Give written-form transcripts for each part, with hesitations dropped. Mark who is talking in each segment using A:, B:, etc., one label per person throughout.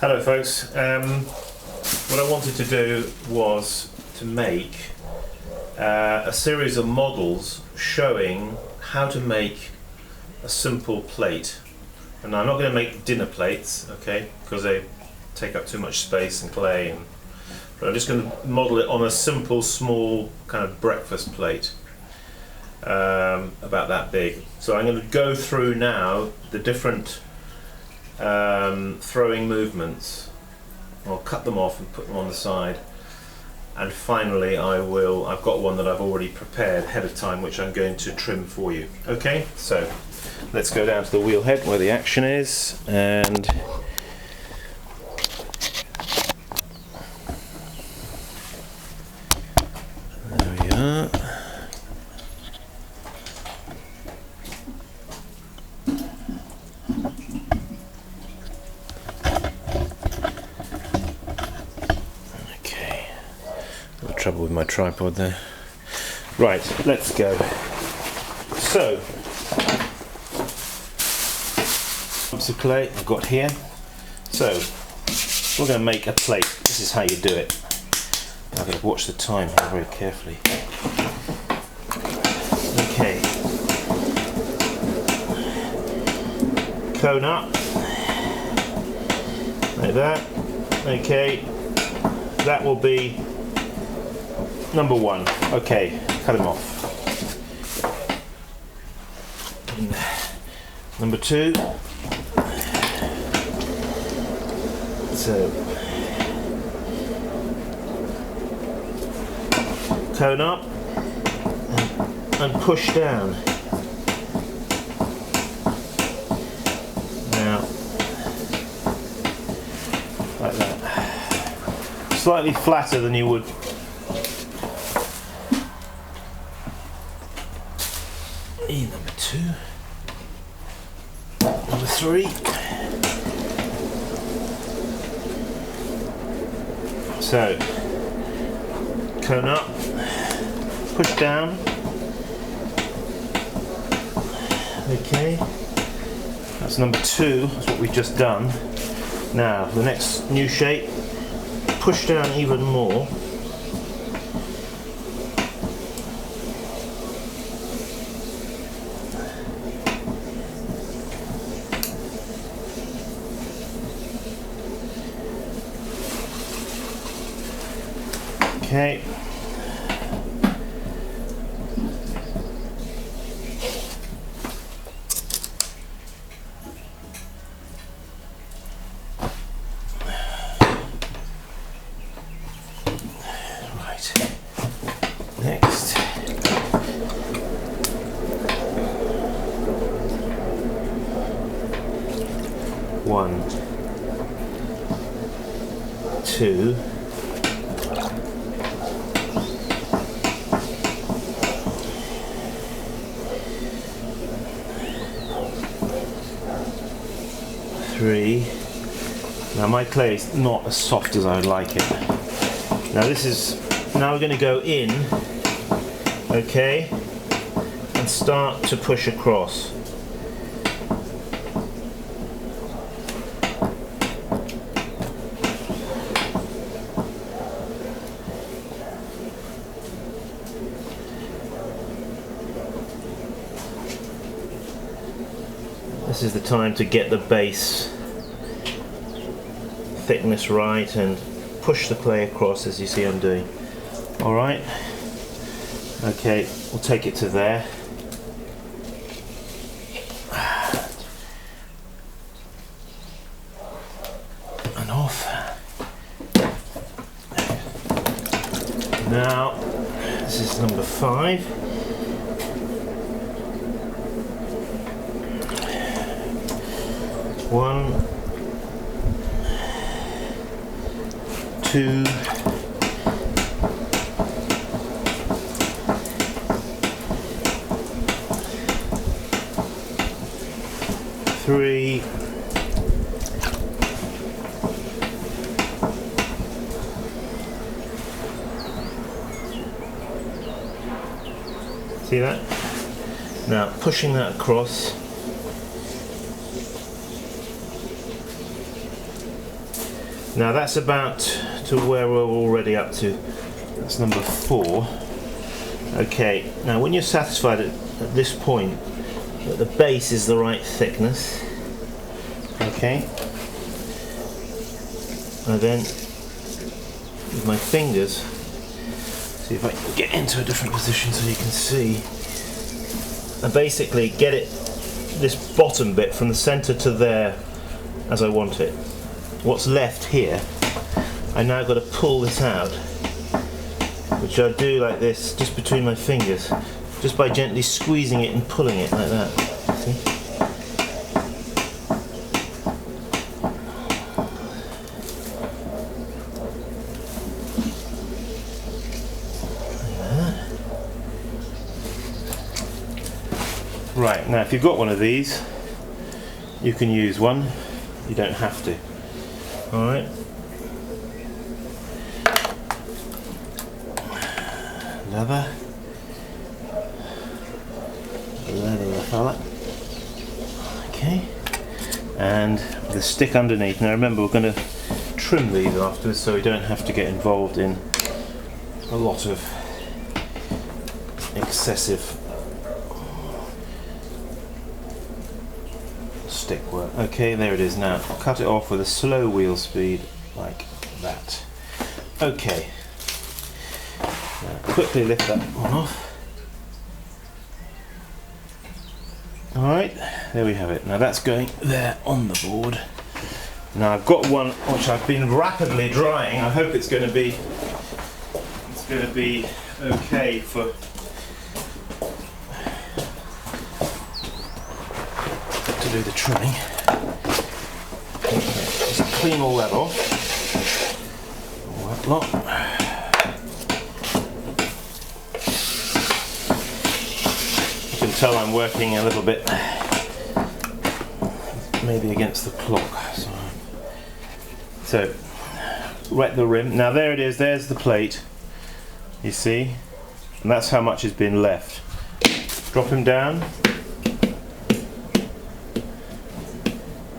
A: Hello folks, what I wanted to do was to make a series of models showing how to make a simple plate. And I'm not going to make dinner plates, okay, because they take up too much space and clay, but I'm just going to model it on a simple small kind of breakfast plate about that big. So I'm going to go through now the different throwing movements. I'll cut them off and put them on the side, and finally I've got one that I've already prepared ahead of time which I'm going to trim for you. Okay, so let's go down to the wheel head where the action is, and there we are. Trouble with my tripod there. Right, let's go. So, lumps of clay I've got here. So, we're going to make a plate. This is how you do it. I've got to watch the time here very carefully. Okay. Cone up. Like that. Okay. That will be number one. Okay, cut him off. Number two. So, cone up and push down. Now, like that. Slightly flatter than you would. Number two, number three, so cone up, push down, okay, that's number two, that's what we've just done. Now the next new shape, push down even more. Okay. Right. Next. One, two. Three. Now my clay is not as soft as I would like it. Now we're going to go in, okay, and start to push across. This is the time to get the base thickness right and push the clay across as you see I'm doing. Alright, okay, we'll take it to there. And off. Now, this is number 5. One, two, three, see that? Now pushing that across. Now that's about to where we're already up to. That's number 4. Okay, now when you're satisfied at this point that the base is the right thickness, okay, and then with my fingers, see if I can get into a different position so you can see, and basically get it, this bottom bit from the centre to there as I want it. What's left here, I now got to pull this out, which I do like this, just between my fingers, just by gently squeezing it and pulling it like that. See? Like that. Right, now if you've got one of these, you can use one, you don't have to. Alright. Leather fella. Okay. And the stick underneath. Now remember, we're going to trim these afterwards so we don't have to get involved in a lot of excessive stick work. Okay, there it is now. Cut it off with a slow wheel speed like that. Okay. Now quickly lift that one off. Alright, there we have it. Now that's going there on the board. Now I've got one which I've been rapidly drying. I hope it's going to be okay for to do the trimming. Okay, just clean all that off. All that lot. You can tell I'm working a little bit maybe against the clock. So wet the rim. Now there it is, there's the plate. You see? And that's how much has been left. Drop him down.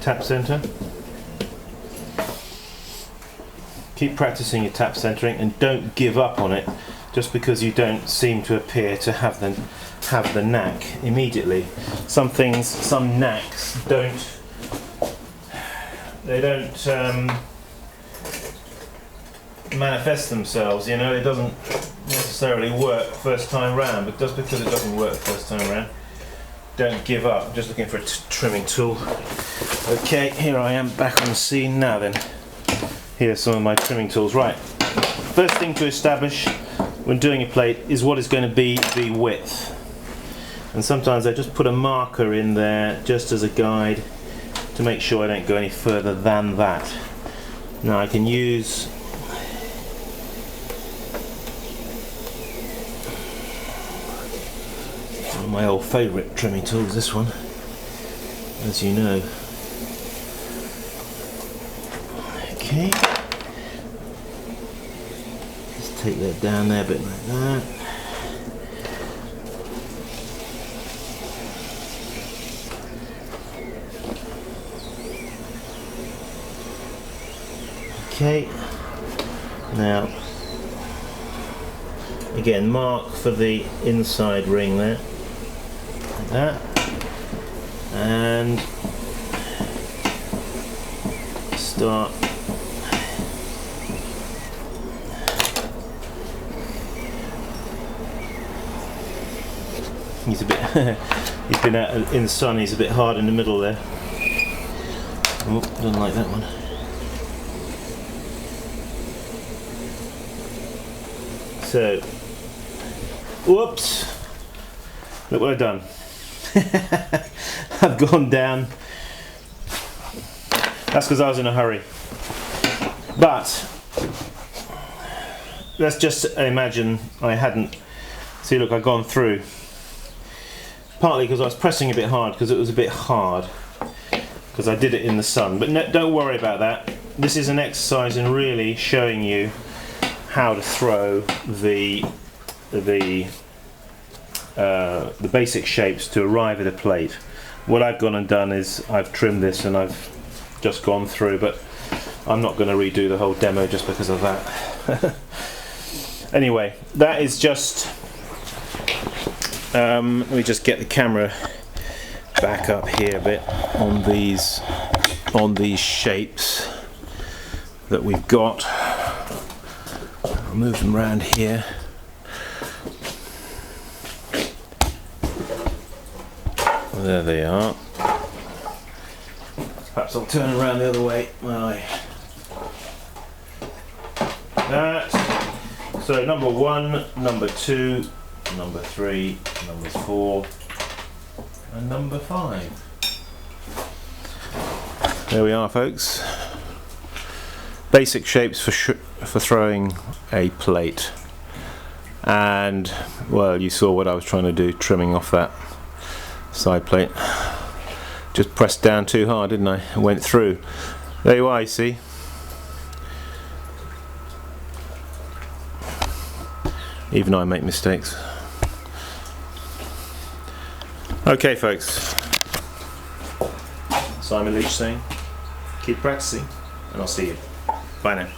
A: Tap center. Keep practicing your tap centering and don't give up on it just because you don't seem to appear to have the knack immediately. Some things, some knacks don't manifest themselves, you know. It doesn't necessarily work first time round, but just because it doesn't work first time round, don't give up. I'm just looking for a trimming tool. Okay, here I am back on the scene now then. Here's some of my trimming tools. Right, first thing to establish when doing a plate is what is going to be the width. And sometimes I just put a marker in there just as a guide to make sure I don't go any further than that. Now I can use one of my old favourite trimming tools, this one, as you know. Okay, just take that down there a bit like that. Okay, now again mark for the inside ring there, like that, and start he's a bit he's been out in the sun, he's a bit hard in the middle there. Oh, don't like that one. So, whoops, look what I've done. I've gone down. That's because I was in a hurry. But, let's just imagine I hadn't. See, look, I've gone through. Partly because I was pressing a bit hard, because it was a bit hard. Because I did it in the sun. But no, don't worry about that. This is an exercise in really showing you how to throw the basic shapes to arrive at a plate. What I've gone and done is I've trimmed this and I've just gone through, but I'm not going to redo the whole demo just because of that. Anyway, that is just let me just get the camera back up here a bit on these shapes that we've got. I'll move them around here. There they are. Perhaps I'll turn around the other way. That. So number 1, number 2, number 3, number 4, and number 5. There we are, folks. Basic shapes for throwing a plate. And well, you saw what I was trying to do, trimming off that side plate. Just pressed down too hard, didn't I? It went through. There you are, you see. Even I make mistakes. Okay, folks. Simon Leach saying, keep practicing, and I'll see you. Bye now.